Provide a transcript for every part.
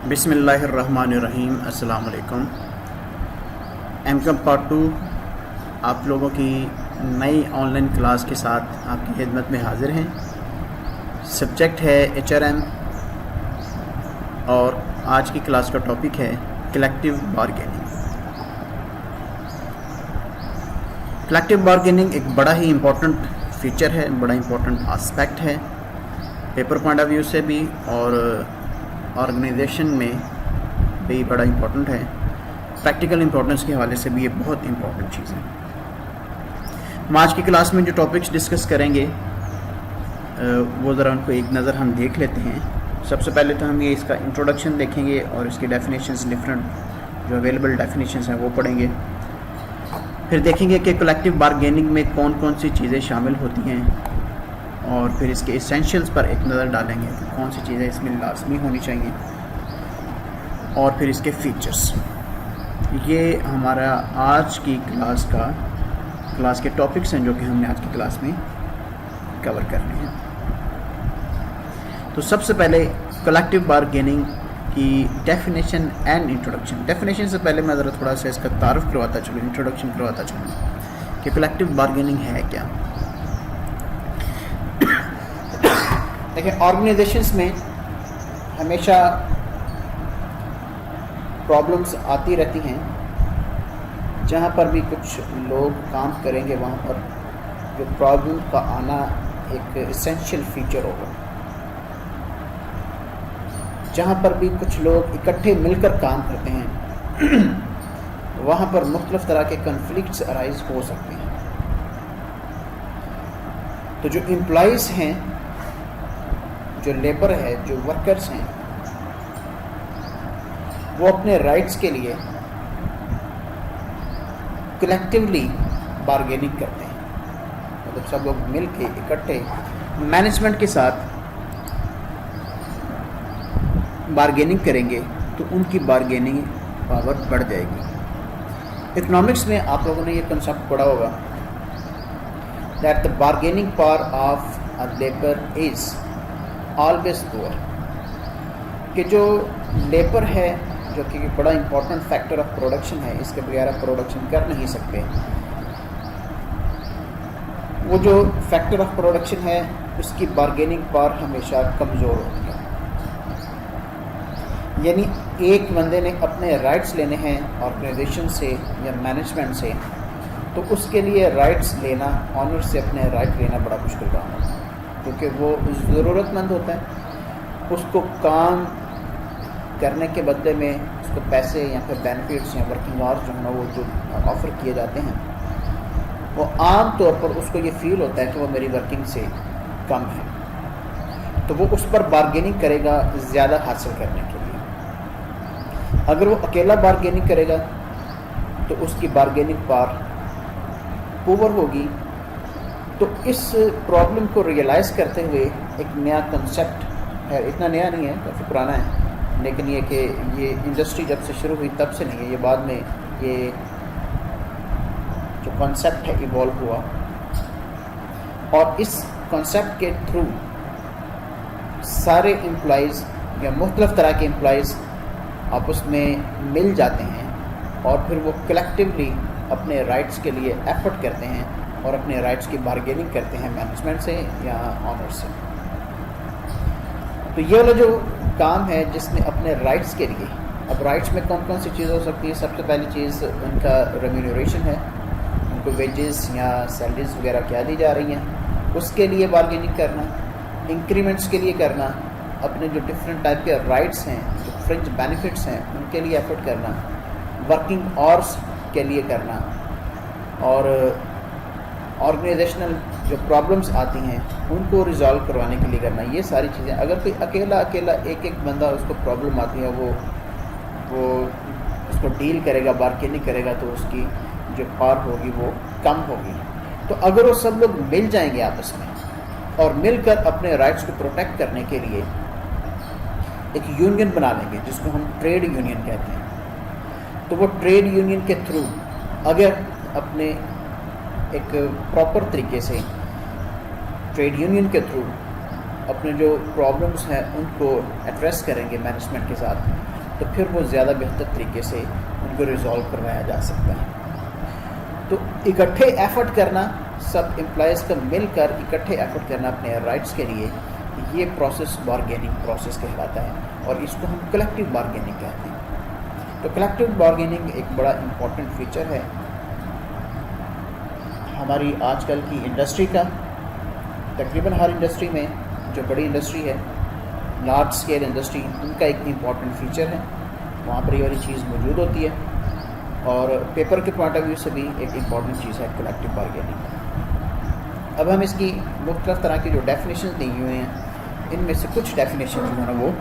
بسم اللہ الرحمن الرحیم۔ السلام علیکم۔ ایم کم پارٹ 2 آپ لوگوں کی نئی آن لائن کلاس کے ساتھ آپ کی خدمت میں حاضر ہیں۔ سبجیکٹ ہے HRM اور آج کی کلاس کا ٹاپک ہے کلیکٹیو بارگیننگ۔ کلیکٹیو بارگیننگ ایک بڑا ہی امپورٹنٹ فیچر ہے، بڑا امپورٹنٹ آسپیکٹ ہے پیپر پوائنٹ آف ویو سے بھی اور آرگنائزیشن میں بھی بڑا امپورٹنٹ ہے، پریکٹیکل امپورٹنس کے حوالے سے بھی یہ بہت امپورٹنٹ چیز ہے۔ ہم آج کی کلاس میں جو ٹاپکس ڈسکس کریں گے وہ ذرا ان کو ایک نظر ہم دیکھ لیتے ہیں۔ سب سے پہلے تو ہم یہ اس کا انٹروڈکشن دیکھیں گے اور اس کی ڈیفینیشنز، ڈفرینٹ جو اویلیبل ڈیفینیشنز ہیں وہ پڑھیں گے۔ پھر دیکھیں گے کہ کلیکٹیو بارگیننگ میں کون کون سی چیزیں شامل ہوتی ہیں، اور پھر اس کے ایسینشیلز پر ایک نظر ڈالیں گے کہ کون سی چیزیں اس میں لازمی ہونی چاہیے، اور پھر اس کے فیچرز۔ یہ ہمارا آج کی کلاس کے ٹاپکس ہیں جو کہ ہم نے آج کی کلاس میں کور کرنے ہیں۔ تو سب سے پہلے کلیکٹیو بارگیننگ کی ڈیفینیشن اینڈ انٹروڈکشن۔ ڈیفینیشن سے پہلے میں ذرا تھوڑا سا اس کا تعارف کرواتا چلوں، انٹروڈکشن کرواتا چلوں کہ کلیکٹیو بارگیننگ ہے کیا۔ دیکھیں، آرگنائزیشنس میں ہمیشہ پرابلمس آتی رہتی ہیں۔ جہاں پر بھی کچھ لوگ کام کریں گے وہاں پر جو پرابلم کا آنا ایک اسینشیل فیچر ہوگا۔ جہاں پر بھی کچھ لوگ اکٹھے مل کر کام کرتے ہیں وہاں پر مختلف طرح کے کنفلکٹس ارائز ہو سکتے ہیں۔ تو جو امپلائیز ہیں، جو لیبر ہے، جو ورکرز ہیں، وہ اپنے رائٹس کے لیے کلیکٹیولی بارگیننگ کرتے ہیں، مطلب سب لوگ مل کے اکٹھے مینجمنٹ کے ساتھ بارگیننگ کریں گے تو ان کی بارگیننگ پاور بڑھ جائے گی۔ اکنامکس میں آپ لوگوں نے یہ کنسیپٹ پڑھا ہوگا that the bargaining power of a labour is always پور، کہ جو لیبر ہے جو کہ بڑا امپورٹنٹ فیکٹر آف پروڈکشن ہے، اس کے بغیر آپ پروڈکشن کر نہیں سکتے، وہ جو فیکٹر آف پروڈکشن ہے اس کی بارگیننگ پاور ہمیشہ کمزور ہوتی ہے۔ یعنی ایک بندے نے اپنے رائٹس لینے ہیں آرگنائزیشن سے یا مینجمنٹ سے، تو اس کے لیے رائٹس لینا، آنر سے اپنے رائٹ لینا بڑا مشکل کام ہے، کیونکہ وہ ضرورت مند ہوتا ہے۔ اس کو کام کرنے کے بدلے میں اس کو پیسے یا پھر بینیفٹس یا ورکنگ آورس جو ہے نا وہ جو آفر کیے جاتے ہیں، وہ عام طور پر اس کو یہ فیل ہوتا ہے کہ وہ میری ورکنگ سے کم ہے، تو وہ اس پر بارگیننگ کرے گا زیادہ حاصل کرنے کے لیے۔ اگر وہ اکیلا بارگیننگ کرے گا تو اس کی بارگیننگ پاور پور ہوگی۔ تو اس پرابلم کو ریئلائز کرتے ہوئے ایک نیا کنسیپٹ ہے، اتنا نیا نہیں ہے، کافی پرانا ہے، لیکن یہ کہ یہ انڈسٹری جب سے شروع ہوئی تب سے نہیں ہے، یہ بعد میں یہ جو کنسیپٹ ہے ایوالو ہوا، اور اس کنسیپٹ کے تھرو سارے امپلائیز یا مختلف طرح کے امپلائیز آپس میں مل جاتے ہیں اور پھر وہ کلیکٹیولی اپنے رائٹس کے لیے ایفرٹ کرتے ہیں اور اپنے رائٹس کی بارگیننگ کرتے ہیں مینجمنٹ سے یا آنر سے۔ تو یہ والا جو کام ہے جس میں اپنے رائٹس کے لیے، اب رائٹس میں کون کون سی چیز ہو سکتی ہے؟ سب سے پہلی چیز ان کا ریمینوریشن ہے، ان کو ویجز یا سیلریز وغیرہ کیا دی جا رہی ہیں، اس کے لیے بارگیننگ کرنا، انکریمنٹس کے لیے کرنا، اپنے جو ڈفرینٹ ٹائپ کے رائٹس ہیں، جو فرنج بینیفٹس ہیں ان کے لیے ایفرٹ کرنا، ورکنگ آورس کے لیے کرنا، اور آرگنائزیشنل جو پرابلمس آتی ہیں ان کو ریزالو کروانے کے لیے کرنا۔ یہ ساری چیزیں اگر کوئی اکیلا ایک بندہ اس کو پرابلم آتی ہے وہ اس کو ڈیل کرے گا، بارگیننگ کرے گا، تو اس کی جو پاور ہوگی وہ کم ہوگی۔ تو اگر وہ سب لوگ مل جائیں گے آپس میں اور مل کر اپنے رائٹس کو پروٹیکٹ کرنے کے لیے ایک یونین بنا لیں گے جس کو ہم ٹریڈ یونین کہتے ہیں، تو وہ ٹریڈ یونین کے تھرو اگر اپنے ایک پراپر طریقے سے ٹریڈ یونین کے تھرو اپنے جو پرابلمس ہیں ان کو ایڈریس کریں گے مینجمنٹ کے ساتھ، تو پھر وہ زیادہ بہتر طریقے سے ان کو ریزالو کروایا جا سکتا ہے. تو اکٹھے ایفرٹ کرنا، سب امپلائیز کا مل کر اکٹھے ایفرٹ کرنا اپنے رائٹس کے لیے، یہ پروسیس بارگیننگ پروسیس کہلاتا ہے، اور اس کو ہم کلیکٹیو بارگیننگ کہتے ہیں. تو کلیکٹیو بارگیننگ ایک بڑا امپورٹنٹ فیچر ہے ہماری آج کل کی انڈسٹری کا. تقریباً ہر انڈسٹری میں، جو بڑی انڈسٹری ہے، لارج اسکیل انڈسٹری، ان کا ایک امپورٹنٹ فیچر ہے، وہاں پر یہ والی چیز موجود ہوتی ہے. اور پیپر کے پوائنٹ آف ویو سے بھی ایک امپورٹنٹ چیز ہے کلیکٹیو بارگیننگ. اب ہم اس کی مختلف طرح کی جو ڈیفینیشنز دی ہوئے ہیں، ان میں سے کچھ ڈیفینیشن جو ہے نا وہ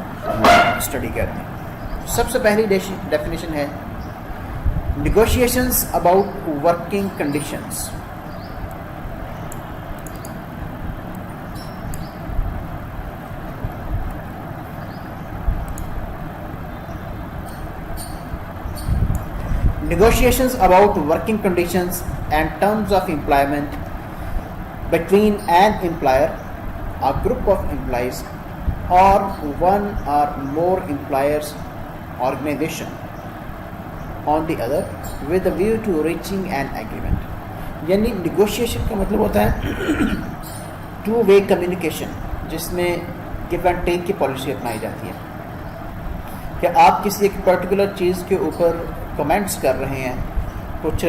اسٹڈی کرتے ہیں. سب سے پہلی ڈیفینیشن ہے negotiations about working conditions. Negotiations about working conditions and terms of employment between an employer, a group of employees, or one or more employers organization on the other with a view to reaching an agreement. یعنی negotiation کا مطلب ہوتا ہے to way communication, جس میں give and take کی policy اپنائی جاتی ہے کہ آپ کسی ایک پرٹیکولر چیز کے اوپر کمنٹس کر رہے ہیں، کچھ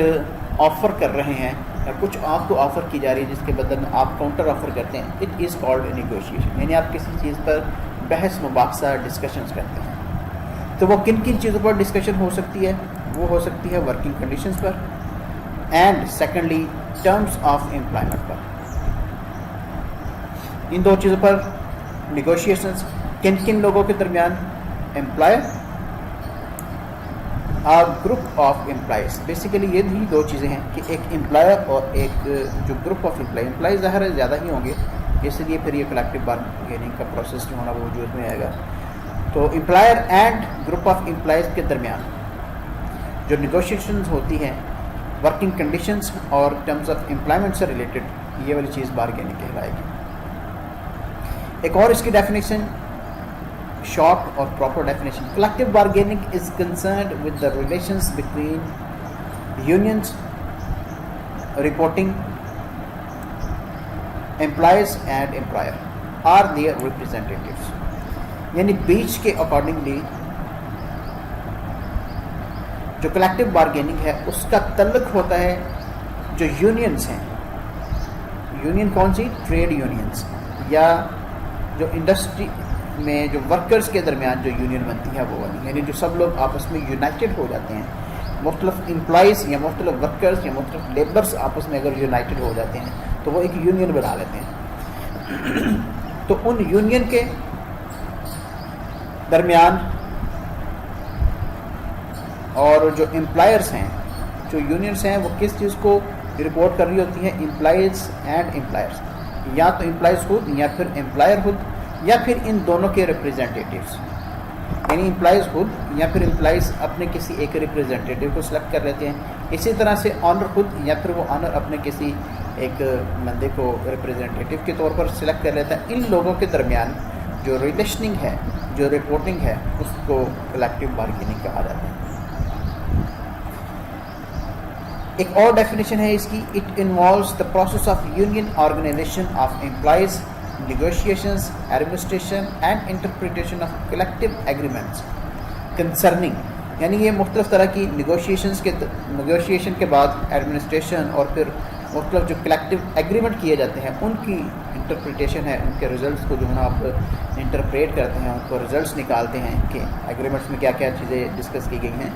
آفر کر رہے ہیں، یا کچھ آپ کو آفر کی جا رہی ہے جس کے بدلے میں آپ کاؤنٹر آفر کرتے ہیں. It is called negotiation. یعنی آپ کسی چیز پر بحث مباحثہ ڈسکشنز کرتے ہیں. تو وہ کن کن چیزوں پر ڈسکشن ہو سکتی ہے؟ وہ ہو سکتی ہے ورکنگ کنڈیشنز پر، and secondly terms of employment پر. ان دو چیزوں پر نیگوشیشنز کن کن لوگوں کے درمیان؟ امپلائر اور گروپ آف امپلائیز. بیسیکلی یہ بھی دو چیزیں ہیں کہ ایک امپلائر اور ایک جو گروپ آف امپلائی ظاہر ہے زیادہ ہی ہوں گے، اس لیے پھر یہ کلیکٹیو بارگیننگ کا پروسیس جو ہونا وہ وجود میں آئے گا. تو employer and group of employees کے درمیان جو نیگوشیشنز ہوتی ہیں ورکنگ کنڈیشنز اور ٹرمز آف امپلائمنٹ سے ریلیٹڈ، یہ والی چیز بارگیننگ کہلائے گی. ایک اور اس کی ڈیفینیشن شارٹ اور proper definition. Collective bargaining is concerned with the relations between unions reporting employees and employer or their representatives. یعنی بیچ کے اکارڈنگلی جو کلیکٹیو بارگیننگ ہے اس کا تعلق ہوتا ہے جو یونینز ہیں. یونین کون سی؟ ٹریڈ یونینز، یا جو انڈسٹری میں جو ورکرز کے درمیان جو یونین بنتی ہے وہ والی. یعنی جو سب لوگ آپس میں یونائٹڈ ہو جاتے ہیں، مختلف امپلائیز یا مختلف ورکرز یا مختلف لیبرز آپس میں اگر یونائٹڈ ہو جاتے ہیں تو وہ ایک یونین بنا لیتے ہیں. تو ان یونین کے درمیان اور جو امپلائرز ہیں، جو یونینز ہیں، وہ کس چیز کو رپورٹ کر رہی ہوتی ہیں؟ امپلائیز اینڈ امپلائرز، یا تو امپلائیز خود یا پھر امپلائر خود یا پھر ان دونوں کے ریپرزینٹیٹیوز. یعنی امپلائیز خود یا پھر امپلائیز اپنے کسی ایک ریپرزینٹیٹیو کو سلیکٹ کر لیتے ہیں. اسی طرح سے آنر خود یا پھر وہ آنر اپنے کسی ایک بندے کو ریپرزینٹیٹیو کے طور پر سلیکٹ کر لیتا ہے. ان لوگوں کے درمیان جو ریلیشننگ ہے، جو رپورٹنگ ہے، اس کو کلیکٹیو بارگیننگ کہا جاتا ہے. ایک اور ڈیفینیشن ہے اس کی، it involves the process of union organization of employees, negotiations, administration and interpretation of collective agreements concerning. یعنی یہ مختلف طرح کی نیگوشیشن کے بعد ایڈمنسٹریشن اور پھر مختلف جو کلیکٹیو ایگریمنٹ کیے جاتے ہیں ان کی انٹرپریٹیشن ہے، ان کے ریزلٹس کو جو ہے نا آپ انٹرپریٹ کرتے ہیں، ان کو ریزلٹس نکالتے ہیں کہ ایگریمنٹس میں کیا کیا چیزیں ڈسکس کی گئی ہیں.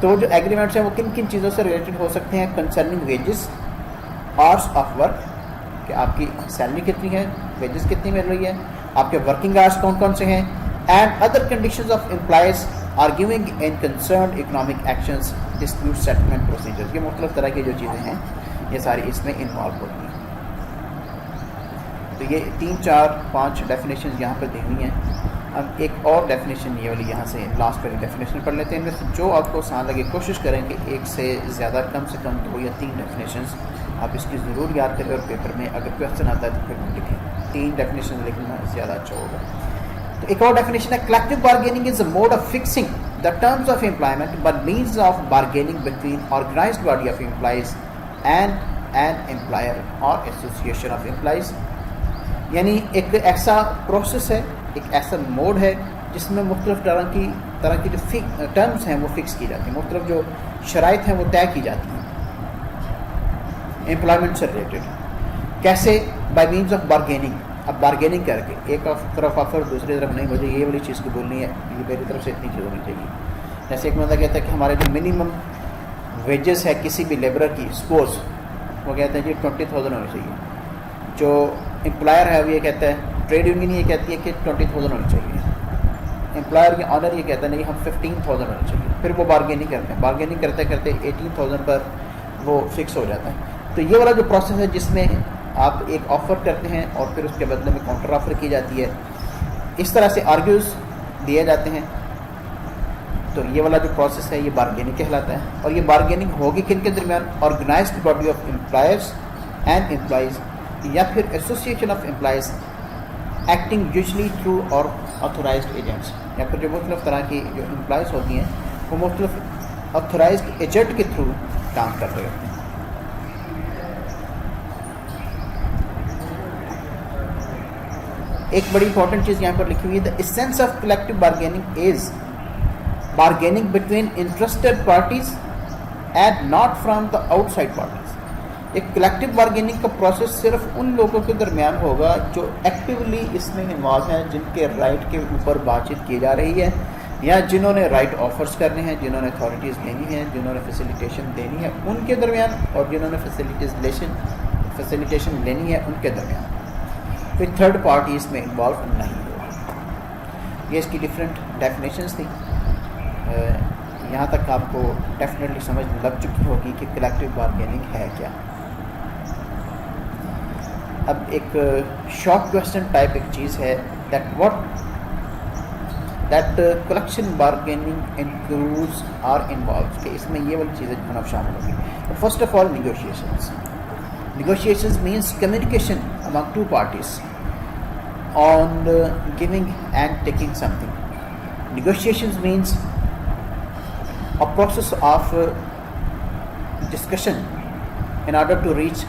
تو جو ایگریمنٹس ہیں وہ کن کن چیزوں سے ریلیٹڈ ہو سکتے ہیں؟ Concerning wages, hours of work, کہ آپ کی سیلری کتنی ہے، ویجز کتنی مل رہی ہے، آپ کے ورکنگ آورس کون کون سے ہیں، and other conditions of employees arguing in concerned economic actions, dispute settlement procedures. یہ مختلف طرح کی جو چیزیں ہیں یہ ساری اس میں انوالو ہوتی ہیں. تو یہ 3 4 5 ڈیفینیشنز یہاں پر دی ہوئی ہیں. اب ایک اور ڈیفینیشن یہ والی یہاں سے لاسٹ والی ڈیفینیشن پڑھ لیتے ہیں. ان میں سے جو آپ کو آسان لگے کوشش کریں کہ ایک سے زیادہ کم سے کم 2 یا 3 ڈیفینیشنز آپ اس کی ضرور یاد کریں اور پیپر میں اگر کوئی کوشچن آتا ہے تو پھر لکھیں. 3 ڈیفینیشن لکھنا زیادہ اچھا ہوگا. تو ایک اور ڈیفینیشن ہے collective bargaining is a mode of fixing the terms of employment by means of bargaining between organized body of employees and an employer or association of employees. یعنی ایک ایسا پروسیس ہے, ایک ایسا موڈ ہے جس میں مختلف طرح کی جو ٹرمز ہیں وہ فکس کی جاتی ہیں, مختلف جو شرائط ہیں وہ طے کی جاتی ہیں امپلائمنٹ سے ریلیٹڈ. کیسے؟ By means of bargaining. اب بارگیننگ کر کے ایک طرف آفر دوسری طرف نہیں, مجھے یہ والی چیز کو بولنی ہے, یہ میری طرف سے اتنی چیز ہونی چاہیے. جیسے ایک بندہ کہتا ہے کہ ہمارے جو منیمم ویجز ہے کسی بھی لیبرر کی, سپوز وہ کہتے ہیں جی 20,000 ہونی چاہیے. جو امپلائر ہے وہ یہ کہتا ہے, ٹریڈ یونین یہ کہتی ہے کہ 20,000 ہونی چاہیے. امپلائر کے آنر یہ کہتا ہے نہیں ہم 15,000 ہونی چاہیے. پھر وہ بارگیننگ کرتے ہیں, بارگیننگ کرتے کرتے 18,000 پر وہ فکس ہو جاتا ہے. تو یہ والا جو پروسیس ہے جس میں آپ ایک آفر کرتے ہیں اور پھر اس کے بدلے میں کاؤنٹر آفر کی جاتی ہے, اس طرح سے آرگیوز دیے جاتے ہیں. تو یہ والا جو پروسیس ہے یہ بارگیننگ کہلاتا ہے. اور یہ بارگیننگ ہوگی کن کے درمیان؟ Organized body of employers and employees یا پھر association of employees acting usually through اور آتھورائزڈ ایجنٹس, یا پھر جو مختلف طرح کی جو امپلائیز ہوتی ہیں وہ مختلف آتھورائزڈ ایجنٹ کے تھرو کام کر رہے ہوتے ہیں. ایک بڑی امپورٹنٹ چیز یہاں پر لکھی ہوئی ہے, the essence of collective bargaining is bargaining between interested parties and not from the outside parties. ایک کلیکٹیو بارگیننگ کا پروسیس صرف ان لوگوں کے درمیان ہوگا جو ایکٹیولی اس میں انوالو ہیں, جن کے رائٹ کے اوپر بات چیت کی جا رہی ہے, یا جنہوں نے رائٹ آفرز کرنے ہیں, جنہوں نے اتھارٹیز دینی ہیں, جنہوں نے فیسیلیٹیشن دینی ہے ان کے درمیان, اور جنہوں نے فیسیلیٹیشن لینی ہے ان کے درمیان. کوئی تھرڈ پارٹی اس میں انوالو نہیں ہوگا. یہ اس کی ڈفرینٹ ڈیفینیشنس تھیں. یہاں تک آپ کو ڈیفینیٹلی سمجھ لگ چکی ہوگی کہ کلیکٹیو بارگیننگ ہے کیا. اب ایک شارٹ کویسچن ٹائپ ایک چیز ہے that collection bargaining includes or involves, کہ اس میں یہ والی چیزیں جو ہے شامل ہوگی. First of all negotiations means communication among two parties on giving and taking something. Negotiations means a process of discussion in order to reach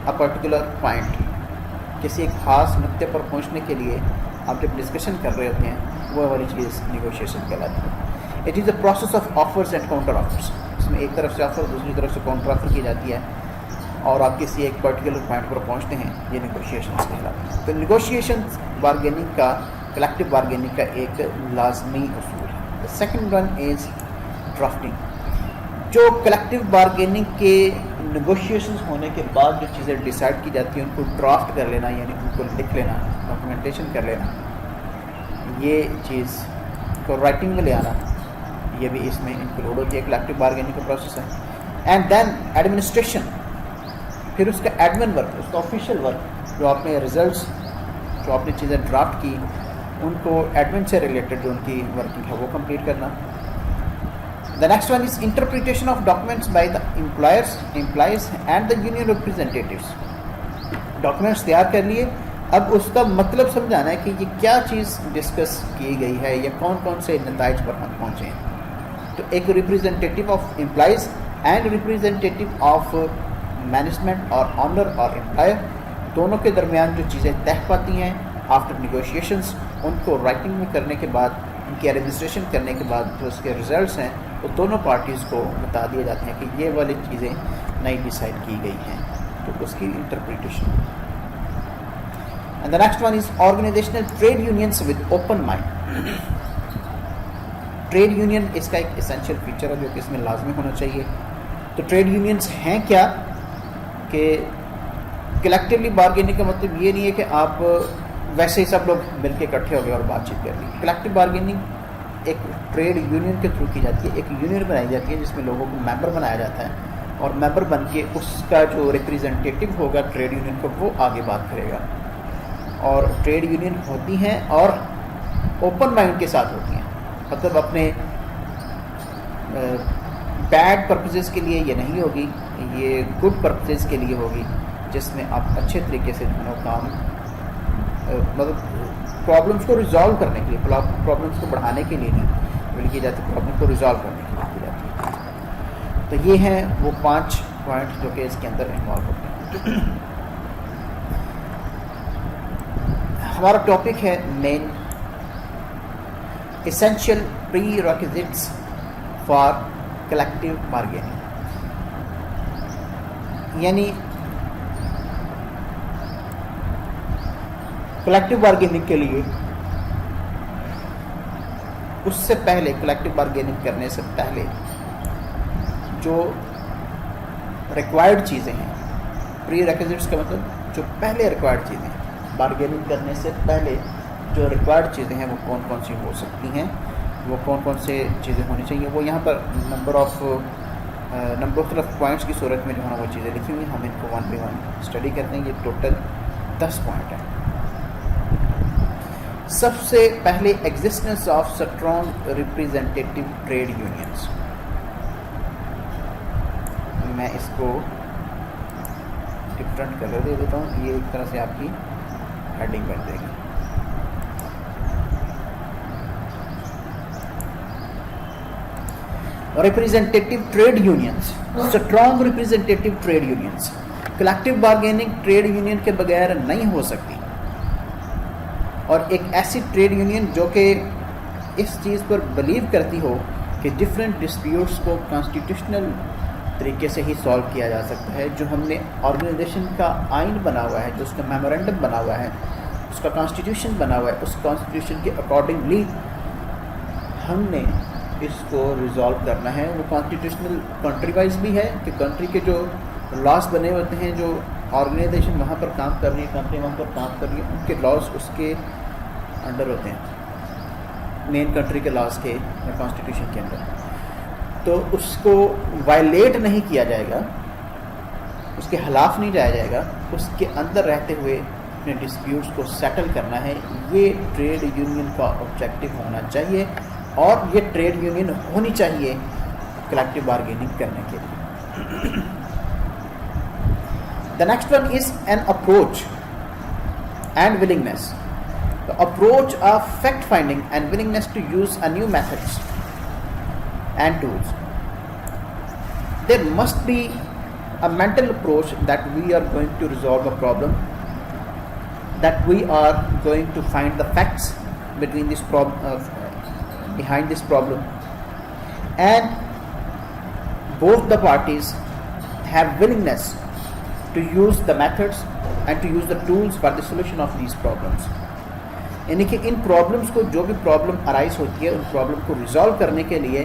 a particular point. کسی ایک خاص نقطے پر پہنچنے کے لیے آپ جب ڈسکشن کر رہے ہوتے ہیں وہ والی چیز نیگوشیشن کہلاتی ہے. It is a process of offers and counter offers. اس میں ایک طرف سے آفر دوسری طرف سے کاؤنٹر آفر کی جاتی ہے اور آپ کسی ایک پرٹیکولر پوائنٹ پر پہنچتے ہیں, یہ نیگوشیشنز کہلاتے ہیں. تو نیگوشیشنز بارگیننگ کا, کلیکٹیو بارگیننگ کا ایک لازمی اصول ہے. The second one is drafting. جو کلیکٹیو بارگیننگ کے نیگوشیشنز ہونے کے بعد جو چیزیں ڈیسائیڈ کی جاتی ہیں ان کو ڈرافٹ کر لینا, یعنی ان کو لکھ لینا, ڈاکومنٹیشن کر لینا, یہ چیز کو رائٹنگ میں لے آنا, یہ بھی اس میں انکلوڈ ہوتی ہے. کلیکٹیو بارگیننگ کا پروسیس ہے. اینڈ دین ایڈمنسٹریشن, پھر اس کا ایڈمن ورک, اس کا آفیشیل ورک, جو آپ نے ریزلٹس, جو آپ نے چیزیں ڈرافٹ کی ان کو ایڈمن سے ریلیٹڈ جو ان کی ورکنگ ہے وہ کمپلیٹ کرنا. The next one is interpretation of documents by the employees and the union representatives. Documents تیار کر لیے, اب اس کا مطلب سمجھانا ہے کہ یہ کیا چیز ڈسکس کی گئی ہے یا کون کون سے نتائج پر ہم پہنچے ہیں. تو ایک representative of employees and representative of management اور آنر اور امپلائر, دونوں کے درمیان جو چیزیں طے پاتی ہیں آفٹر نیگوشیشنز, ان کو رائٹنگ میں کرنے کے بعد, ان کی ایڈمنسٹریشن کرنے کے بعد جو اس کے ریزلٹس ہیں وہ دونوں پارٹیز کو بتا دیے جاتے ہیں کہ یہ والی چیزیں نئی ڈیسائیڈ کی گئی ہیں, تو اس کی interpretation. And the next one is organisational trade unions with open mind. Trade union اس کا ایک اسینشیل فیچر ہے جو کہ اس میں لازمی ہونا چاہیے. تو ٹریڈ یونینس ہیں کیا؟ کہ کلیکٹیولی بارگیننگ کا مطلب یہ نہیں ہے کہ آپ ویسے ہی سب لوگ مل کے اکٹھے ہو گئے اور بات چیت کر لی. کلیکٹیو بارگیننگ ایک ٹریڈ یونین کے تھرو کی جاتی ہے. ایک یونین بنائی جاتی ہے جس میں لوگوں کو ممبر بنایا جاتا ہے, اور ممبر بن کے اس کا جو ریپریزنٹیٹیو ہوگا ٹریڈ یونین کو وہ آگے بات کرے گا. اور ٹریڈ یونین ہوتی ہیں اور اوپن مائنڈ کے ساتھ ہوتی ہیں, مطلب اپنے بیڈ پرپزز کے لیے یہ نہیں ہوگی, یہ گڈ پرپزز کے لیے ہوگی, جس میں آپ اچھے طریقے سے دونوں کام مطلب پرابلمس کو ریزالو کرنے کے لیے، پرابلمس کو بڑھانے کے لیے نہیں بلکہ کی جاتی، پرابلم کو ریزالو کرنے کے لیے کی جاتی ہے. تو یہ ہیں وہ 5 پوائنٹ جو کہ اس کے اندر انوالو ہوتے ہیں. ہمارا ٹاپک ہے مین essential prerequisites for collective bargaining. یعنی کلیکٹیو بارگیننگ کے لیے اس سے پہلے، کلیکٹیو بارگیننگ کرنے سے پہلے جو ریکوائرڈ چیزیں ہیں، پری ریکوزٹس کا مطلب جو پہلے ریکوائرڈ چیزیں ہیں، بارگیننگ کرنے سے پہلے جو ریکوائرڈ چیزیں ہیں وہ کون کون سی ہو سکتی ہیں، وہ کون کون سے چیزیں ہونی چاہیے، وہ یہاں پر نمبر آف پوائنٹس کی صورت میں جو ہے نا وہ چیزیں لکھی ہوئی ہیں. ہم ان کو 1 by 1 اسٹڈی کرتے ہیں. یہ ٹوٹل 10 پوائنٹ ہیں. سب سے پہلے existence of strong representative trade unions. میں اس کو ڈفرینٹ کلر دے دیتا ہوں، یہ ایک طرح سے آپ کی ہیڈنگ بن جائے گی. Representative trade unions, strong representative trade unions. Collective bargaining trade union کے بغیر نہیں ہو سکتی، اور ایک ایسی ٹریڈ یونین جو کہ اس چیز پر بلیو کرتی ہو کہ ڈفرینٹ ڈسپیوٹس کو کانسٹیٹیوشنل طریقے سے ہی سالو کیا جا سکتا ہے. جو ہم نے آرگنائزیشن کا آئین بنا ہوا ہے، جو اس کا میمورینڈم بنا ہوا ہے، اس کا کانسٹیٹیوشن بنا ہوا ہے، اس کانسٹیٹیوشن کے اکارڈنگلی ہم نے اس کو ریزالو کرنا ہے. وہ کانسٹیٹیوشنل کنٹری وائز بھی ہے کہ کنٹری کے جو لاس بنے ہوتے ہیں، جو آرگنائزیشن وہاں پر کام کر رہی ہے، کمپنی وہاں پر کام کر رہی ہے، ان کے لاس اس کے انڈر ہوتے ہیں، مین کنٹری کے لاس کے کانسٹیٹیوشن کے اندر. تو اس کو وائلیٹ نہیں کیا جائے گا، اس کے خلاف نہیں جایا جائے گا، اس کے اندر رہتے ہوئے اپنے ڈسپیوٹس کو سیٹل کرنا ہے. یہ ٹریڈ یونین کا آبجیکٹو ہونا چاہیے، اور یہ ٹریڈ یونین ہونی چاہیے کلیکٹیو بارگیننگ کرنے کے لیے. The next one is an approach and willingness. The approach of fact finding and willingness to use a new methods and tools. There must be a mental approach that we are going to resolve a problem, that we are going to find the facts between this behind this problem, and both the parties have willingness to use the methods and to use the tools for the solution of these problems. یعنی کہ ان problems کو، جو بھی problem arise ہوتی ہے، ان problem کو resolve کرنے کے لیے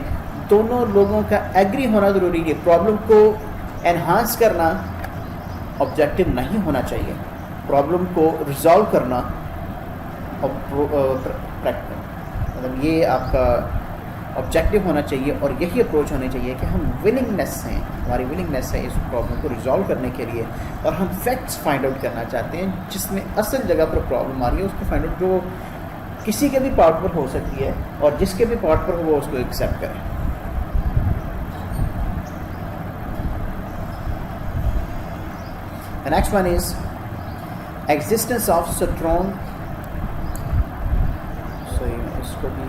دونوں لوگوں کا ایگری ہونا ضروری ہے. پرابلم کو انہانس کرنا آبجیکٹو نہیں ہونا چاہیے، پرابلم کو ریزالو کرنا مطلب یہ آپ کا آبجیکٹو ہونا چاہیے. اور یہی اپروچ ہونی چاہیے کہ ہم ولنگنیس ہیں، ہماری ولنگنیس ہے اس پرابلم کو ریزالو کرنے کے لیے، اور ہم فیکٹس فائنڈ آؤٹ کرنا چاہتے ہیں جس میں اصل جگہ پر پرابلم آ رہی ہے، اس کو فائنڈ آؤٹ جو کسی کے بھی پارٹ پر ہو سکتی ہے، اور جس کے بھی پارٹ پر ہو وہ اس کو ایکسیپٹ کریں. The next one is existence of strong. So اس کو بھی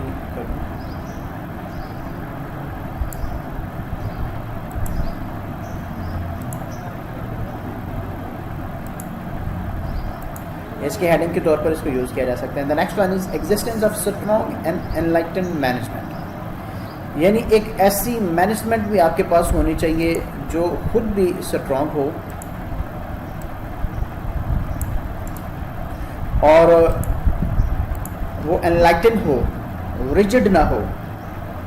اس کی ہیڈنگ کے طور پر اس کو یوز کیا جا سکتا ہے. The next one is existence of strong and enlightened management. یعنی ایک ایسی مینجمنٹ بھی آپ کے پاس ہونی چاہیے جو خود بھی اسٹرانگ ہو اور وہ انلائٹن ہو، ریجڈ نہ ہو،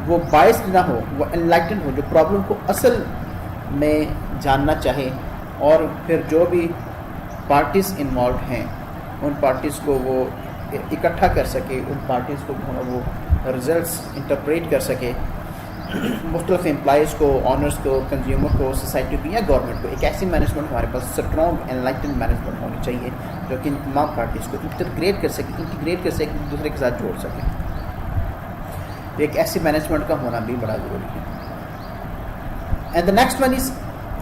وہ بائسڈ نہ ہو، وہ انلائٹن ہو، جو پرابلم کو اصل میں جاننا چاہے، اور پھر جو بھی پارٹیز انوالوڈ ہیں ان پارٹیز کو وہ اکٹھا کر سکے، ان پارٹیز کو وہ ریزلٹس انٹرپریٹ کر سکے، مختلف امپلائیز کو، آنرز کو، کنزیومر کو، سوسائٹی کو یا گورنمنٹ کو. ایک ایسی مینجمنٹ ہمارے پاس اسٹرانگ انلائٹن مینجمنٹ ہونی چاہیے جو کہ ان تمام پارٹیز کو انٹیگریٹ کر سکے، ایک دوسرے کے ساتھ جوڑ سکے. ایک ایسی مینجمنٹ کا ہونا بھی بڑا ضروری ہے. And the next one is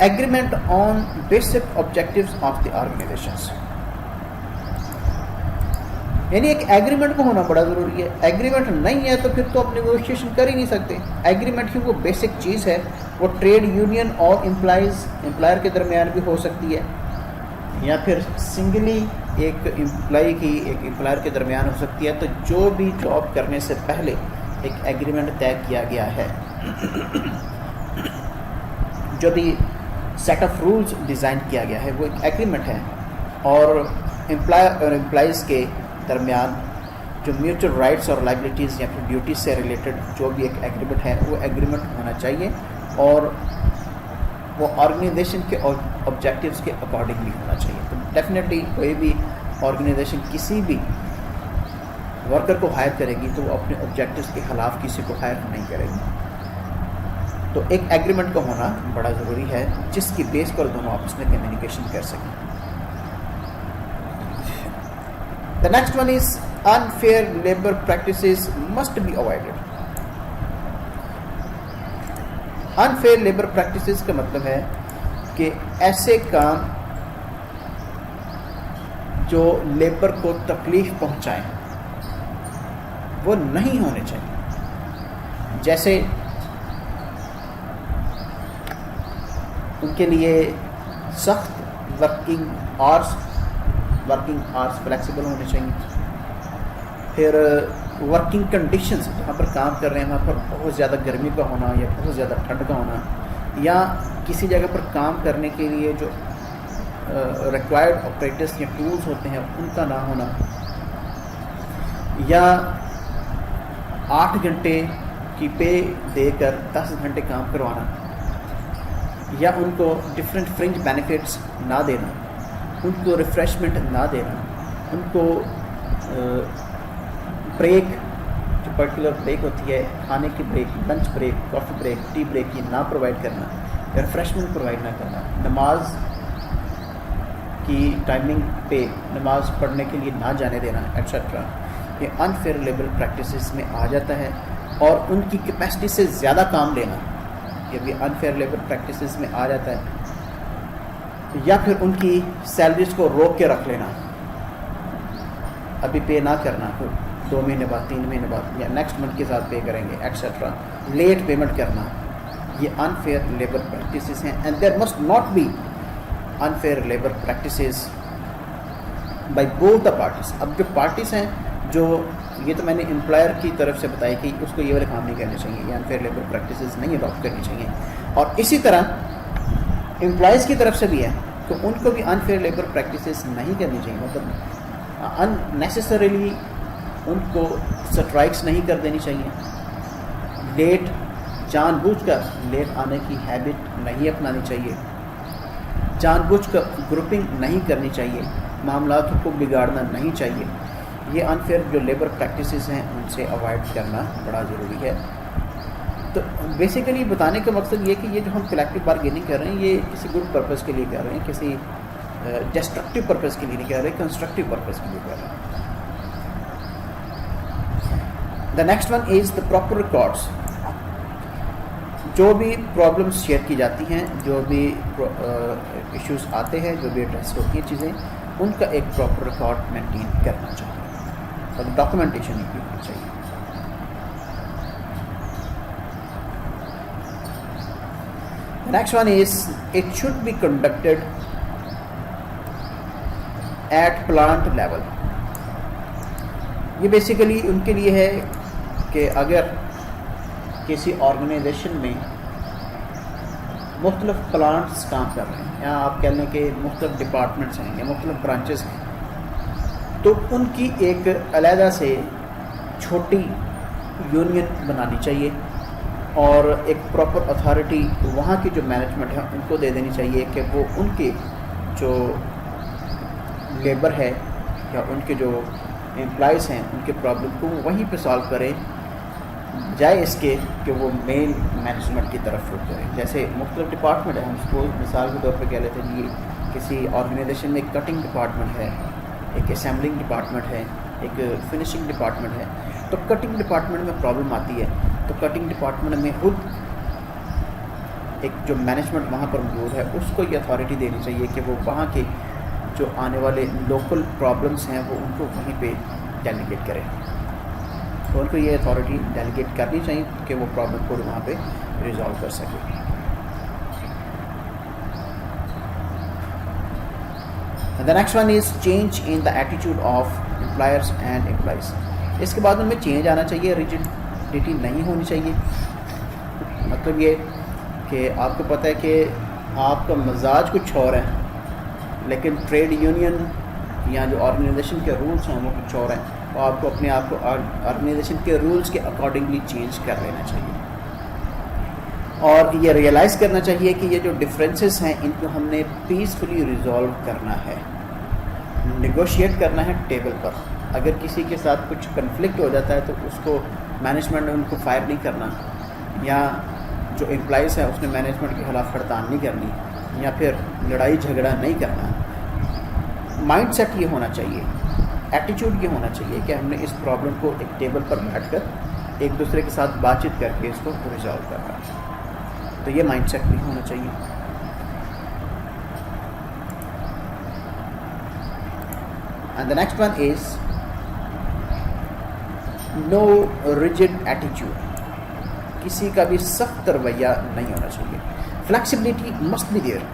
agreement on basic objectives of the organizations. یعنی ایک ایگریمنٹ کو ہونا بڑا ضروری ہے. ایگریمنٹ نہیں ہے تو پھر تو آپ نیگوشیشن کر ہی نہیں سکتے. ایگریمنٹ کی وہ بیسک چیز ہے, وہ ٹریڈ یونین اور امپلائر کے درمیان بھی ہو سکتی ہے, یا پھر سنگلی ایک امپلائی کی ایک امپلائر کے درمیان ہو سکتی ہے. تو جو بھی جاب کرنے سے پہلے ایک ایگریمنٹ طے کیا گیا ہے, جو بھی سیٹ آف رولز ڈیزائن کیا گیا ہے, وہ ایک ایگریمنٹ ہے. اور امپلائر اور امپلائیز کے درمیان جو میوچل رائٹس اور لائبلٹیز یا پھر ڈیوٹیز سے ریلیٹڈ جو بھی ایک ایگریمنٹ ہے, وہ ایگریمنٹ ہونا چاہیے, اور وہ آرگنائزیشن کے آبجیکٹیوز کے اکارڈنگلی ہونا چاہیے. تو ڈیفینیٹلی کوئی بھی آرگنائزیشن کسی بھی ورکر کو ہائر کرے گی تو وہ اپنے آبجیکٹیوز کے خلاف کسی کو ہائر نہیں کرے گی. تو ایک ایگریمنٹ کا ہونا بڑا ضروری ہے, جس کی بیس پر دونوں آپس میں کمیونیکیشن کر سکیں. The next one is unfair labor practices must be avoided. Unfair labor practices کا مطلب ہے کہ ایسے کام جو لیبر کو تکلیف پہنچائیں وہ نہیں ہونے چاہیے. جیسے ان کے لیے سخت ورکنگ آورس فلیکسیبل ہونے چاہیے. پھر ورکنگ کنڈیشنز, جہاں پر کام کر رہے ہیں وہاں پر بہت زیادہ گرمی کا ہونا یا بہت زیادہ ٹھنڈ کا ہونا, یا کسی جگہ پر کام کرنے کے لیے جو ریکوائرڈ آپریٹرس یا ٹولز ہوتے ہیں ان کا نہ ہونا, یا 8 گھنٹے کی پے دے کر 10 گھنٹے کام کروانا, یا ان کو ڈفرینٹ فرنج بینیفٹس نہ دینا, ان کو ریفریشمنٹ نہ دینا, ان کو بریک جو پرٹیکولر بریک ہوتی ہے, کھانے کی بریک, لنچ بریک, کافی بریک, ٹی بریک, یہ نہ پرووائڈ کرنا, ریفریشمنٹ پرووائڈ نہ کرنا, نماز کی ٹائمنگ پہ نماز پڑھنے کے لیے نہ جانے دینا, ایٹسٹرا. یہ انفیئر لیبر پریکٹسز میں آ جاتا ہے. اور ان کی کیپیسٹی سے زیادہ کام لینا, یہ بھی انفیئر لیبر پریکٹسز میں آ جاتا ہے. یا پھر ان کی سیلریز کو روک کے رکھ لینا, ابھی پے نہ کرنا, 2 مہینے بعد, 3 مہینے بعد, یا نیکسٹ منتھ کے ساتھ پے کریں گے, ایٹسٹرا. لیٹ پیمنٹ کرنا, یہ انفیئر لیبر پریکٹسز ہیں. And there must not be unfair labour practices by both the parties. اب جو پارٹیز ہیں, جو یہ تو میں نے امپلائر کی طرف سے بتائی کہ اس کو یہ والے کام نہیں کرنے چاہیے, یہ انفیئر لیبر پریکٹسز نہیں اڈاپٹ کرنی چاہیے. اور اسی طرح امپلائیز کی طرف سے بھی ہے, تو ان کو بھی انفیئر لیبر پریکٹسز نہیں کرنی چاہیے. مطلب ان نیسسریلی ان کو سٹرائکس نہیں کر دینی چاہیے, لیٹ جان بوجھ کر لیٹ آنے کی ہیبٹ نہیں اپنانی چاہیے, جان بوجھ کر گروپنگ نہیں کرنی چاہیے, معاملات کو بگاڑنا نہیں چاہیے. یہ انفیئر جو لیبر پریکٹسز ہیں ان سے اوائڈ کرنا بڑا ضروری ہے. تو بیسیکلی بتانے کا مقصد یہ کہ یہ جو ہم کلیکٹیو بارگیننگ کر رہے ہیں یہ کسی گڈ پرپز کے لیے کر رہے ہیں, کسی ڈسٹرکٹیو پرپز کے لیے نہیں کر رہے, کنسٹرکٹیو پرپز کے لیے کر رہے ہیں. دا next one is the proper records. جو بھی پرابلمس شیئر کی جاتی ہیں, جو بھی ایشوز آتے ہیں, جو بھی ایڈریس ہوتی ہیں چیزیں, ان کا ایک پراپر ریکارڈ مینٹین کرنا چاہیے, اور ڈاکومنٹیشن بھی ہونی چاہیے. Next one is it should be conducted at plant level. یہ بیسیکلی ان کے لیے ہے کہ اگر کسی آرگنائزیشن میں مختلف پلانٹس کام کر رہے ہیں, یا آپ کہہ لیں کہ مختلف ڈپارٹمنٹس ہیں یا مختلف برانچز ہیں, تو ان کی ایک علیحدہ سے چھوٹی یونین بنانی چاہیے, اور ایک پراپر اتھارٹی وہاں کی جو مینجمنٹ ہے ان کو دے دینی چاہیے کہ وہ ان کے جو لیبر ہے یا ان کے جو امپلائیز ہیں ان کے پرابلم کو وہیں پہ سالو کریں, جائے اس کے کہ وہ مین مینجمنٹ کی طرف رک کریں. جیسے مختلف ڈپارٹمنٹ ہے, ہم سپوز مثال کے طور پہ کہہ لیتے ہیں یہ کسی آرگنائزیشن میں ایک کٹنگ ڈپارٹمنٹ ہے, ایک اسمبلنگ ڈپارٹمنٹ ہے, ایک فنشنگ ڈپارٹمنٹ ہے. تو کٹنگ ڈپارٹمنٹ میں پرابلم آتی ہے تو کٹنگ ڈپارٹمنٹ میں خود ایک جو مینجمنٹ وہاں پر موجود ہے اس کو یہ اتھارٹی دینی چاہیے کہ وہ وہاں کے جو آنے والے لوکل پرابلمس ہیں وہ ان کو وہیں پہ ڈیلیگیٹ کرے. تو ان کو یہ اتھارٹی ڈیلیگیٹ کرنی چاہیے کہ وہ پرابلم کو وہاں پہ ریزالو کر سکے. And the next one is change in the attitude of employers and employees. اس کے بعد ان میں چینج آنا چاہیے, ریجڈیٹی نہیں ہونی چاہیے. مطلب یہ کہ آپ کو پتہ ہے کہ آپ کا مزاج کچھ اور ہے, لیکن ٹریڈ یونین یا جو آرگنائزیشن کے رولس ہیں وہ کچھ اور ہیں, تو آپ کو اپنے آپ کو آرگنائزیشن کے رولس کے اکارڈنگلی چینج کر لینا چاہیے. اور یہ ریئلائز کرنا چاہیے کہ یہ جو ڈفرینسز ہیں ان کو ہم نے پیسفلی ریزالو کرنا ہے, نیگوشیٹ کرنا ہے ٹیبل پر. اگر کسی کے ساتھ کچھ کنفلکٹ ہو جاتا ہے تو اس کو مینجمنٹ نے ان کو فائر نہیں کرنا, یا جو امپلائیز ہے اس نے مینجمنٹ کے خلاف ہڑتال نہیں کرنی, یا پھر لڑائی جھگڑا نہیں کرنا. مائنڈ سیٹ یہ ہونا چاہیے, ایٹیچیوڈ یہ ہونا چاہیے کہ ہم نے اس پرابلم کو ایک ٹیبل پر بیٹھ کر ایک دوسرے کے ساتھ بات چیت کر کے اس کو ریزالو کرنا ہے. تو یہ مائنڈ سیٹ بھی ہونا چاہیے. And the next one is no rigid ایٹیچیوڈ. کسی کا بھی سخت رویہ نہیں ہونا چاہیے. Flexibility must be there.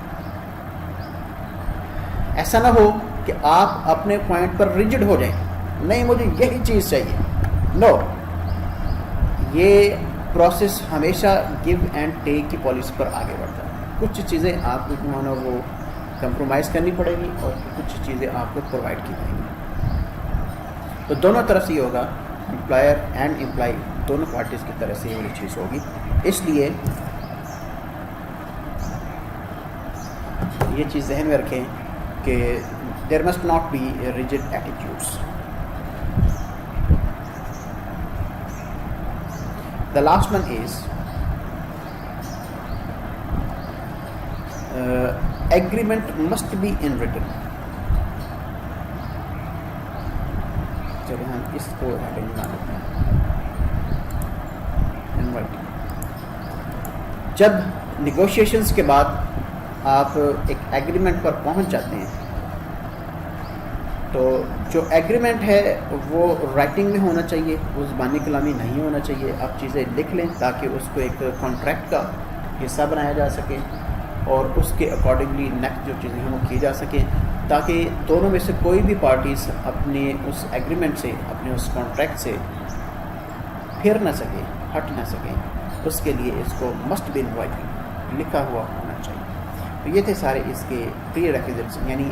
ایسا نہ ہو کہ آپ اپنے پوائنٹ پر ریجڈ ہو جائیں, نہیں مجھے یہی چیز چاہیے. نو, یہ پروسیس ہمیشہ گیو اینڈ ٹیک کی پالیسی پر آگے بڑھتا ہے. کچھ چیزیں آپ کو جو ہے نا وہ کمپرومائز کرنی پڑے گی اور کچھ چیزیں آپ کو پرووائڈ کی جائیں گی. تو دونوں طرف سے یہ ہوگا, امپلائر اینڈ امپلائی دونوں پارٹیز کی طرف سے یہ والی چیز ہوگی. اس لیے یہ چیز ذہن میں رکھیں کہ there must not be rigid attitudes. The last one is agreement must be in written. چلے ہم اس کو ہیڈنگ بنا لیتے ہیں, in writing. جب نیگوشیشنز کے بعد آپ ایک ایگریمنٹ پر پہنچ جاتے ہیں تو جو ایگریمنٹ ہے وہ رائٹنگ میں ہونا چاہیے, وہ زبانی کلامی نہیں ہونا چاہیے. آپ چیزیں لکھ لیں تاکہ اس کو ایک کانٹریکٹ کا حصہ بنایا جا سکے اور اس کے اکارڈنگلی نیکسٹ جو چیزیں ہیں وہ کی جا سکیں, تاکہ دونوں میں سے کوئی بھی پارٹیز اپنے اس ایگریمنٹ سے, اپنے اس کانٹریکٹ سے پھر نہ سکے, ہٹ نہ سکیں. اس کے لیے اس کو مسٹ بی ان رائٹنگ, لکھا ہوا ہونا چاہیے. تو یہ تھے سارے اس کے پری ریکوزٹس. یعنی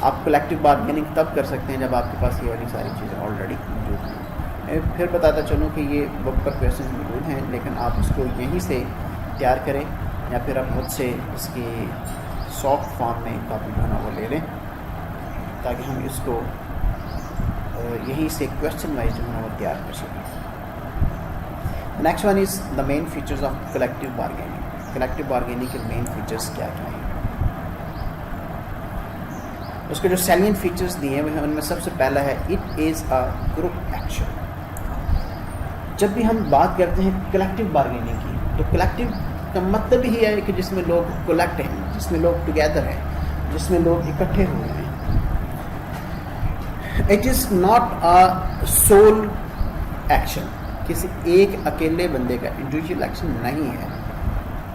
آپ کلیکٹیو بارگیننگ تب کر سکتے ہیں جب آپ کے پاس یہ والی ساری چیزیں آلریڈی موجود ہیں. میں پھر بتاتا چلوں کہ یہ بک پر کویشچنز موجود ہیں, لیکن آپ اس کو یہیں سے تیار کریں یا پھر آپ مجھ سے اس کی سافٹ فارم میں کاپی جو ہے نا وہ لے لیں, تاکہ ہم اس کو یہیں سے کویشچن وائز جو ہے نا وہ تیار کر سکیں. Next one is the main features of collective bargaining. Collective bargaining کے مین فیچرز کیا کیا ہیں؟ اس کے جو سیلین فیچرز دیے ہوئے ہیں ان میں سب سے پہلا ہے it is a group action. جب بھی ہم بات کرتے ہیں کلیکٹیو بارگیننگ کی تو کلیکٹیو کا مطلب ہی ہے کہ جس میں لوگ کولیکٹ ہیں, جس میں لوگ ٹوگیدر ہیں, جس میں لوگ اکٹھے ہوئے ہیں. It is not a civil action, کسی ایک اکیلے بندے کا انڈیویجول ایکشن نہیں ہے.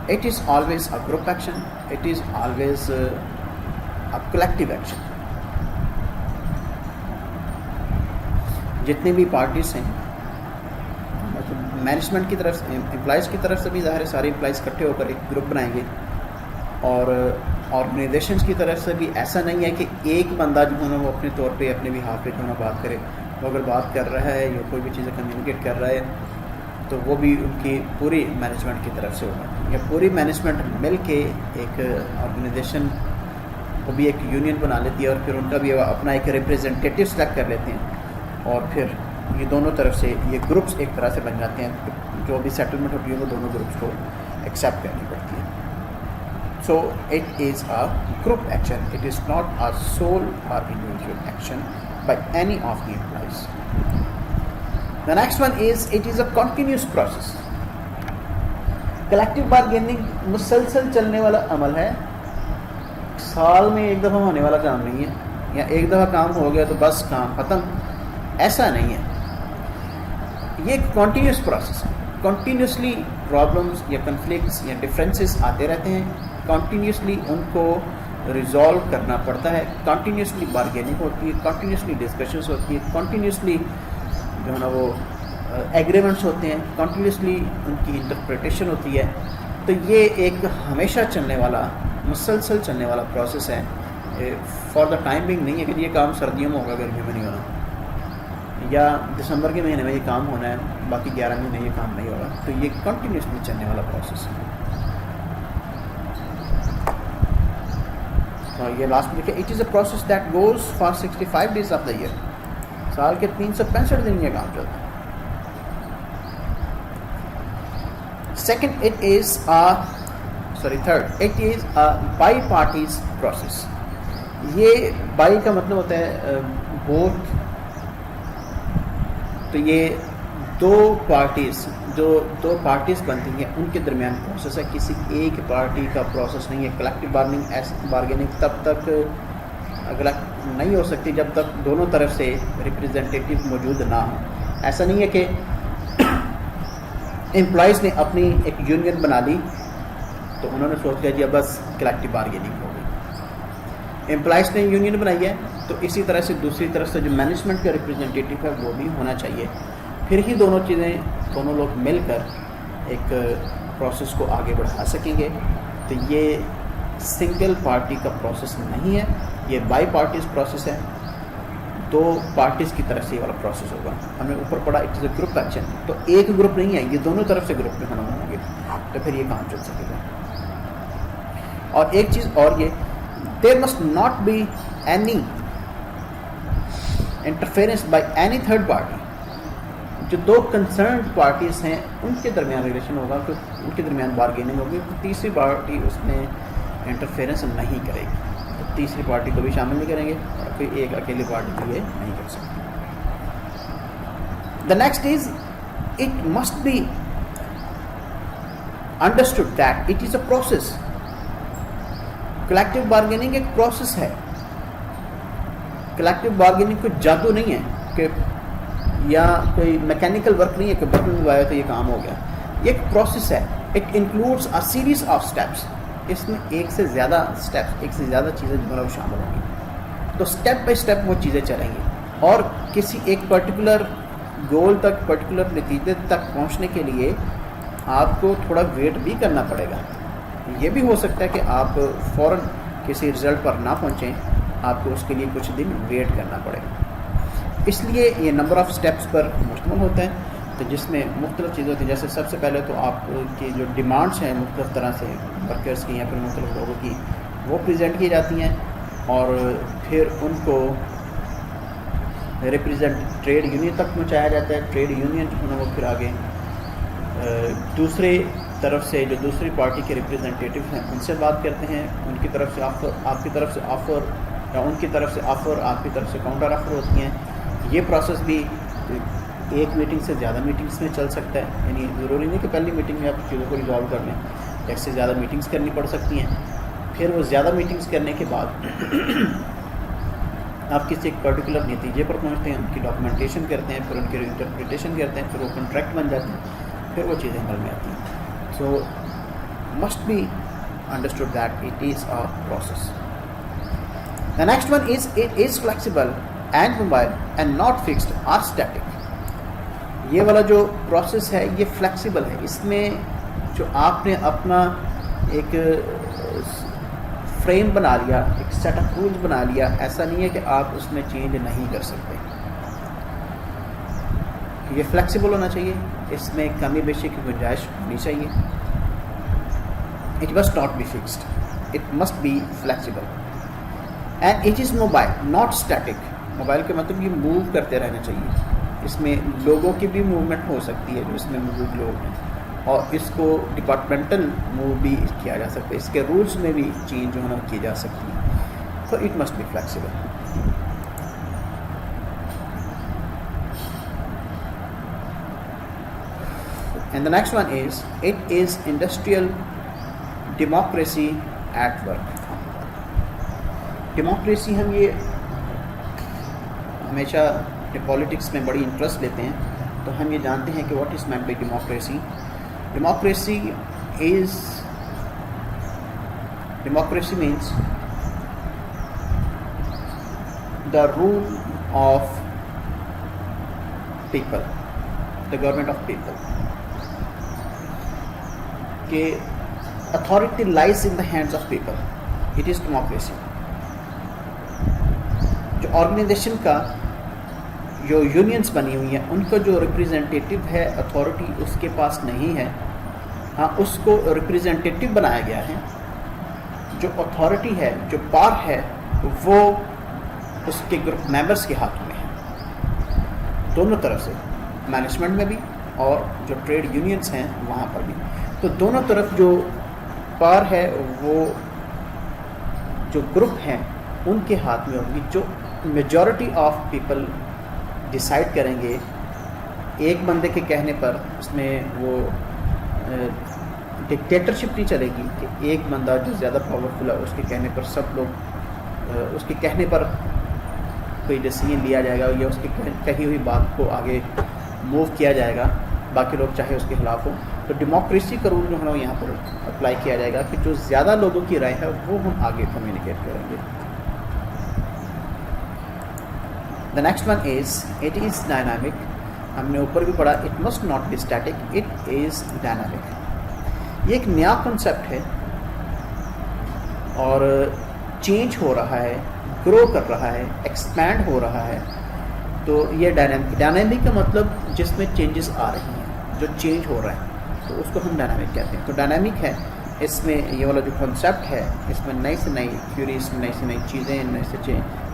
It is always a group action, it is always collective action. جتنے بھی پارٹیز ہیں, مینجمنٹ کی طرف سے, امپلائیز کی طرف سے بھی ظاہر ہے سارے امپلائیز اکٹھے ہو کر ایک گروپ بنائیں گے, اور آرگنائزیشنس کی طرف سے بھی ایسا نہیں ہے کہ ایک بندہ جو ہے نا وہ اپنے طور پہ اپنے بھی ہاتھ پہ جو ہے بات کرے. وہ اگر بات کر رہا ہے یا کوئی بھی چیزیں کمیونیکیٹ کر رہا ہے تو وہ بھی ان کی پوری مینجمنٹ کی طرف سے ہوگا, یا پوری مینجمنٹ مل کے ایک آرگنائزیشن وہ بھی ایک یونین بنا لیتی ہے, اور پھر ان کا بھی اپنا ایک ریپریزنٹیٹیو سلیکٹ کر لیتے ہیں, اور پھر یہ دونوں طرف سے یہ گروپس ایک طرح سے بن جاتے ہیں. جو بھی سیٹلمنٹ ہوتی ہے وہ دونوں گروپس کو ایکسیپٹ کرنی پڑتی ہے. So it is a group action, it is not a sole or individual action by any of the employees. The next one is it is a continuous process. Collective bargaining مسلسل چلنے والا عمل ہے, سال میں ایک دفعہ ہونے والا کام نہیں ہے, یا ایک دفعہ کام ہو گیا تو بس کام ختم. ایسا نہیں ہے، یہ ایک کنٹینیوس پروسیس ہے. کنٹینیوسلی پرابلمس یا کنفلکٹس یا ڈفرینسز آتے رہتے ہیں، کنٹینیوسلی ان کو ریزالو کرنا پڑتا ہے، کنٹینیوسلی بارگیننگ ہوتی ہے، کنٹینیوسلی ڈسکشنز ہوتی ہے، کنٹینیوسلی جو ہے نا وہ ایگریمنٹس ہوتے ہیں، کنٹینیوسلی ان کی انٹرپریٹیشن ہوتی ہے. تو یہ ایک ہمیشہ چلنے والا، مسلسل چلنے والا پروسیس ہے. فار دا ٹائم بینگ نہیں ہے کہ یہ کام سردیوں میں ہوگا گرمیوں میں نہیں ہونا، یا دسمبر کے مہینے میں یہ کام ہونا ہے باقی 11 مہینے یہ کام نہیں ہوگا. تو یہ کنٹینیوسلی چلنے والا پروسیس ہے. اور یہ لاسٹ میں لکھے it is a process that goes for 65 days of the year. سال کے 365 دن یہ کام چلتا ہے. Third, it is a bi-parties process. یہ بائی کا مطلب ہوتا ہے بوتھ. تو یہ دو پارٹیز بنتی ہیں ان کے درمیان پروسیس ہے، کسی ایک پارٹی کا پروسیس نہیں ہے. کلیکٹیو بارگیننگ تب تک نہیں ہو سکتی جب تک دونوں طرف سے ریپریزنٹیٹیو موجود نہ ہوں. ایسا نہیں ہے کہ امپلائیز نے اپنی ایک یونین بنا لی تو انہوں نے سوچ لیا جی اب بس کلیکٹیو بارگیننگ ہو گئی. امپلائیز نے یونین بنائی ہے تو اسی طرح سے دوسری طرف سے جو مینجمنٹ کا ریپریزنٹیٹیو ہے وہ بھی ہونا چاہیے، پھر ہی دونوں لوگ مل کر ایک پروسیس کو آگے بڑھا سکیں گے. تو یہ سنگل پارٹی کا پروسیس نہیں ہے، یہ بائی پارٹیز پروسیس ہے. دو پارٹیز کی طرف سے یہ والا پروسیس ہوگا. ہم نے اوپر پڑھا it is a group action, تو ایک گروپ نہیں ہے، یہ دونوں طرف سے گروپ میں ہونا ہوں گے تو پھر یہ کام چل سکے گا. اور ایک چیز اور یہ there must not be any interference by any third party. جو دو کنسرنڈ پارٹیز ہیں ان کے درمیان ریلیشن ہوگا، تو ان کے درمیان بارگیننگ ہوگی، تو تیسری پارٹی اس میں انٹرفیئرنس نہیں کرے گی. تو تیسری پارٹی کو بھی شامل نہیں کریں گے اور کوئی ایک اکیلی پارٹی کو یہ نہیں کر سکتی. The next is it must be understood that it is a process. Collective bargaining ایک پروسیس ہے. کلیکٹیو بارگیننگ کوئی جادو نہیں ہے کہ یا کوئی میکینیکل ورک نہیں ہے کہ بٹن دبایا تو یہ کام ہو گیا. یہ ایک پروسیس ہے. It includes a series of steps. اس میں ایک سے زیادہ اسٹیپس، ایک سے زیادہ چیزیں جو ہے وہ شامل ہوں گی. تو اسٹیپ بائی اسٹیپ وہ چیزیں چلیں گی اور کسی ایک پرٹیکولر گول تک، پرٹیکولر نتیجے تک پہنچنے کے لیے آپ کو تھوڑا ویٹ بھی کرنا پڑے گا. یہ بھی ہو سکتا ہے کہ آپ فوراً کسی رزلٹ پر نہ پہنچیں، آپ کو اس کے لیے کچھ دن ویٹ کرنا پڑے گا. اس لیے یہ نمبر آف سٹیپس پر مشتمل ہوتا ہے، تو جس میں مختلف چیزیں ہوتی ہیں. جیسے سب سے پہلے تو آپ کی جو ڈیمانڈس ہیں مختلف طرح سے ورکرز کی یا پھر مختلف لوگوں کی، وہ پریزنٹ کی جاتی ہیں اور پھر ان کو ریپریزنٹ ٹریڈ یونین تک پہنچایا جاتا ہے. ٹریڈ یونین جو ہے وہ پھر آگے دوسری طرف سے جو دوسری پارٹی کے ریپریزنٹیٹیو ہیں ان سے بات کرتے ہیں. ان کی طرف سے آفر، آپ کی طرف سے آفر، یا ان کی طرف سے آفر، آپ کی طرف سے کاؤنٹر آفر ہوتی ہیں. یہ پروسیس بھی ایک میٹنگ سے زیادہ میٹنگس میں چل سکتا ہے. یعنی ضروری نہیں کہ پہلی میٹنگ میں آپ چیزوں کو ریزالو کر لیں، ایک سے زیادہ میٹنگس کرنی پڑ سکتی ہیں. پھر وہ زیادہ میٹنگس کرنے کے بعد آپ کسی ایک پرٹیکولر نتیجے پر پہنچتے ہیں، ان کی ڈاکومنٹیشن کرتے ہیں، پھر ان کی انٹرپریٹیشن کرتے ہیں، پھر وہ کنٹریکٹ بن جاتے ہیں، پھر وہ چیزیں عمل میں آتی ہیں. So must be understood that it is a process. The next one is it is flexible and mobile and not fixed or static. یہ والا جو پروسیس ہے یہ فلیکسیبل ہے. اس میں جو آپ نے اپنا ایک فریم بنا لیا، ایک سیٹ آف رولز بنا لیا، ایسا نہیں ہے کہ آپ اس میں چینج نہیں کر سکتے. یہ فلیکسیبل ہونا چاہیے، اس میں کمی بیشی کی گنجائش ہونی چاہیے. It must not be fixed. It must be flexible. And it is mobile, not static. Mobile کے مطلب یہ موو کرتے رہنا چاہیے. اس میں لوگوں کی بھی موومنٹ ہو سکتی ہے جو اس میں موجود لوگ ہیں، اور اس کو ڈپارٹمنٹل موو بھی کیا جا سکتا ہے. اس کے رولز میں بھی چینج جو ہے نا کی جا سکتی ہے. So it must be flexible. And the next one is it is industrial democracy at work. Democracy ہم یہ ہمیشہ اپنے پالیٹکس میں بڑی انٹرسٹ لیتے ہیں تو ہم یہ جانتے ہیں کہ what is meant by democracy. Democracy means the rule of people, the government of people. کہ authority lies in the hands of people. It is democracy. جو آرگنائزیشن کا جو یونینز بنی ہوئی ہیں ان کا جو ریپریزنٹیٹیو ہے اتھارٹی اس کے پاس نہیں ہے. ہاں اس کو ریپریزنٹیٹیو بنایا گیا ہے. جو اتھارٹی ہے جو پار ہے وہ اس کے گروپ ممبرس کے ہاتھ میں ہے دونوں طرف سے, مینجمنٹ میں بھی اور جو ٹریڈ یونینز ہیں وہاں پر بھی. تو دونوں طرف جو پار ہے وہ جو گروپ ہیں ان کے ہاتھ میں ہوگی. جو میجورٹی آف پیپل ڈیسائیڈ کریں گے ایک بندے کے کہنے پر, اس میں وہ ڈکٹیٹرشپ نہیں چلے گی کہ ایک بندہ جو زیادہ پاورفل ہے اس کے کہنے پر سب لوگ اس کے کہنے پر کوئی ڈیسیژن لیا جائے گا یا اس کی کہی ہوئی بات کو آگے موو کیا جائے گا, باقی لوگ چاہے اس کے خلاف ہو. تو ڈیموکریسی کا رول جو ہے یہاں پر اپلائی کیا جائے گا کہ جو زیادہ لوگوں کی رائے ہے وہ ہم آگے کمیونیکیٹ کریں گے. The next one is it is dynamic. ہم نے اوپر بھی پڑھا it must not be static, it is dynamic. یہ ایک نیا کنسیپٹ ہے اور چینج ہو رہا ہے, گرو کر رہا ہے, ایکسپینڈ ہو رہا ہے. تو یہ ڈائنامک کا مطلب جس میں چینجز آ رہی ہیں, جو چینج ہو رہا ہے تو اس کو ہم ڈائنامک کہتے ہیں. تو ڈائنامک ہے, اس میں یہ والا جو کنسیپٹ ہے اس میں نئی سے نئی تھیوریز, نئی سے نئی چیزیں, نئے سے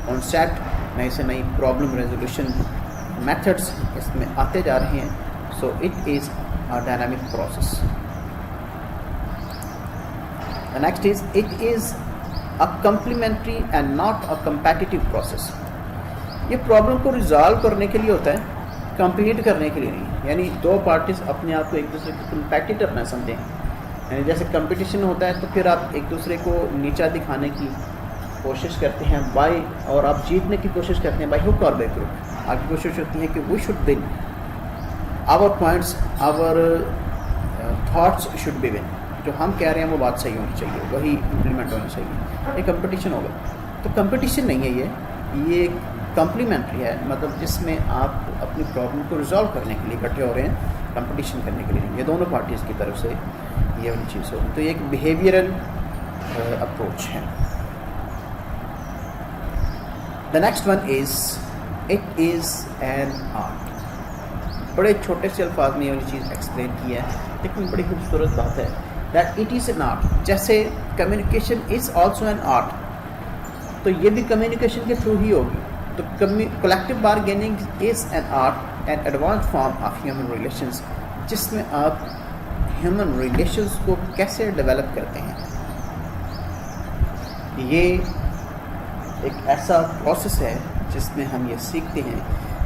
کانسیپٹ, نئی سے نئی پرابلم ریزولوشن میتھڈس اس میں آتے جا رہے ہیں. سو it is a dynamic process. The next is it is a complementary and not a competitive process. یہ پرابلم کو ریزالو کرنے کے لیے ہوتا ہے, کمپیٹ کرنے کے لیے نہیں. یعنی دو پارٹیز اپنے آپ کو ایک دوسرے کو کمپیٹیٹر نہ سمجھیں. یعنی جیسے کمپٹیشن ہوتا ہے تو پھر آپ ایک دوسرے کو نیچا دکھانے کی کوشش کرتے ہیں بائی, اور آپ جیتنے کی کوشش کرتے ہیں بائی ہک اور بائی کروک. آپ کی کوشش ہوتی ہے کہ we should one, our points, our thoughts should be one. جو ہم کہہ رہے ہیں وہ بات صحیح ہونی چاہیے, وہی امپلیمنٹ ہونی چاہیے. یہ کمپٹیشن ہوگا. تو کمپٹیشن نہیں ہے, یہ ایک کمپلیمنٹری ہے, مطلب جس میں آپ اپنی پرابلم کو ریزالو کرنے کے لیے اکٹھے ہو رہے ہیں, کمپٹیشن کرنے کے لیے. یہ دونوں پارٹیز کی طرف سے یہ والی چیز ہوگی. تو یہ ایک بیہیویئرل اپروچ ہے. دا next one is it is an art. بڑے چھوٹے سے الفاظ میں یہ والی چیز ایکسپلین کی ہے, لیکن بڑی خوبصورت بات ہے that it is an art. جیسے communication is also an art, تو یہ بھی communication کے تھرو ہی ہوگی. تو collective bargaining is an art, an advanced form of human relations, جس میں آپ human relations کو کیسے ڈیولپ کرتے ہیں. یہ ایک ایسا پروسیس ہے جس میں ہم یہ سیکھتے ہیں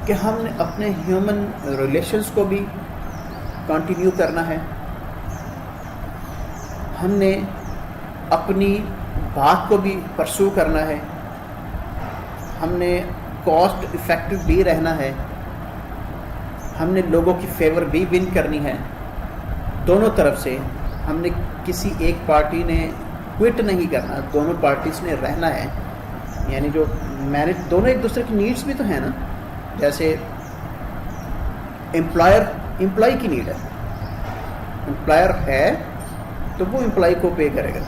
کہ ہم نے اپنے ہیومن ریلیشنز کو بھی کنٹینیو کرنا ہے, ہم نے اپنی بات کو بھی پرسو کرنا ہے, ہم نے کاسٹ افیکٹو بھی رہنا ہے, ہم نے لوگوں کی فیور بھی ون کرنی ہے دونوں طرف سے. ہم نے کسی ایک پارٹی نے کوئٹ نہیں کرنا, دونوں پارٹیز نے رہنا ہے. یعنی جو مینج دونوں ایک دوسرے کی نیڈس بھی تو ہیں نا. جیسے امپلائی کی نیڈ ہے, امپلائر ہے تو وہ امپلائی کو پے کرے گا.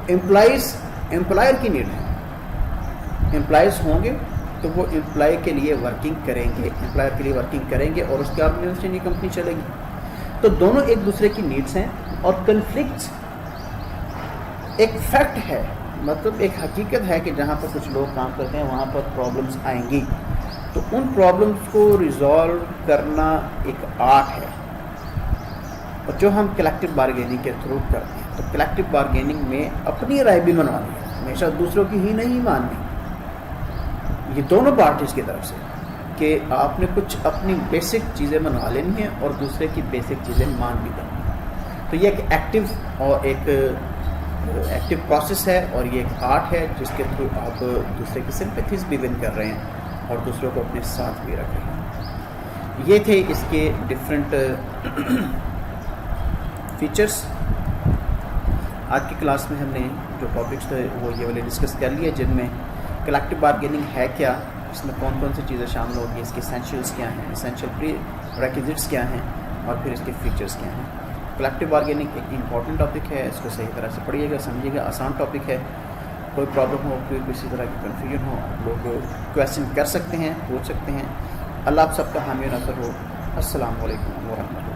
امپلائر کی نیڈ ہے, امپلائیز ہوں گے تو وہ امپلائی کے لیے ورکنگ کریں گے, امپلائر کے لیے ورکنگ کریں گے اور اس کے آرگنائزیشن کی کمپنی چلے گی. تو دونوں ایک دوسرے کی نیڈس ہیں. اور کنفلکٹس ایک فیکٹ ہے, مطلب ایک حقیقت ہے کہ جہاں پر کچھ لوگ کام کرتے ہیں وہاں پر پرابلمس آئیں گی. تو ان پرابلمس کو ریزالو کرنا ایک آرٹ ہے, اور جو ہم کلیکٹیو بارگیننگ کے تھرو کرتے ہیں. تو کلیکٹیو بارگیننگ میں اپنی رائے بھی منوانی ہے, ہمیشہ دوسروں کی ہی نہیں ماننی. یہ دونوں پارٹیز کی طرف سے کہ آپ نے کچھ اپنی بیسک چیزیں منوا لینی ہیں اور دوسرے کی بیسک چیزیں مان بھی لینی ہیں. تو یہ ایک ایکٹیو پروسیس ہے, اور یہ ایک آرٹ ہے جس کے تھرو آپ دوسرے کی سمپیتھیز بھی ون کر رہے ہیں اور دوسروں کو اپنے ساتھ بھی رکھیں. یہ تھے اس کے ڈفرینٹ فیچرز. آج کی کلاس میں ہم نے جو ٹاپکس تھے وہ یہ والے ڈسکس کر لیے، جن میں کلیکٹیو بارگیننگ ہے کیا، اس میں کون کون سی چیزیں شامل ہوگی، اس کے اسینشیلس کیا ہیں، اسینشیل پری ریکوزٹس کیا ہیں، اور پھر اس کے فیچرز کیا ہیں. کلیکٹیو بارگیننگ ایک امپورٹنٹ ٹاپک ہے، اس کو صحیح طرح سے پڑھیے گا، سمجھیے گا. آسان ٹاپک ہے. کوئی پرابلم ہو، کوئی کسی طرح کی کنفیوژن ہو، آپ لوگ کویشچن کر سکتے ہیں، پوچھ سکتے ہیں. اللہ آپ سب کا حامی و ناصر ہو. السلام علیکم ورحمۃ اللہ.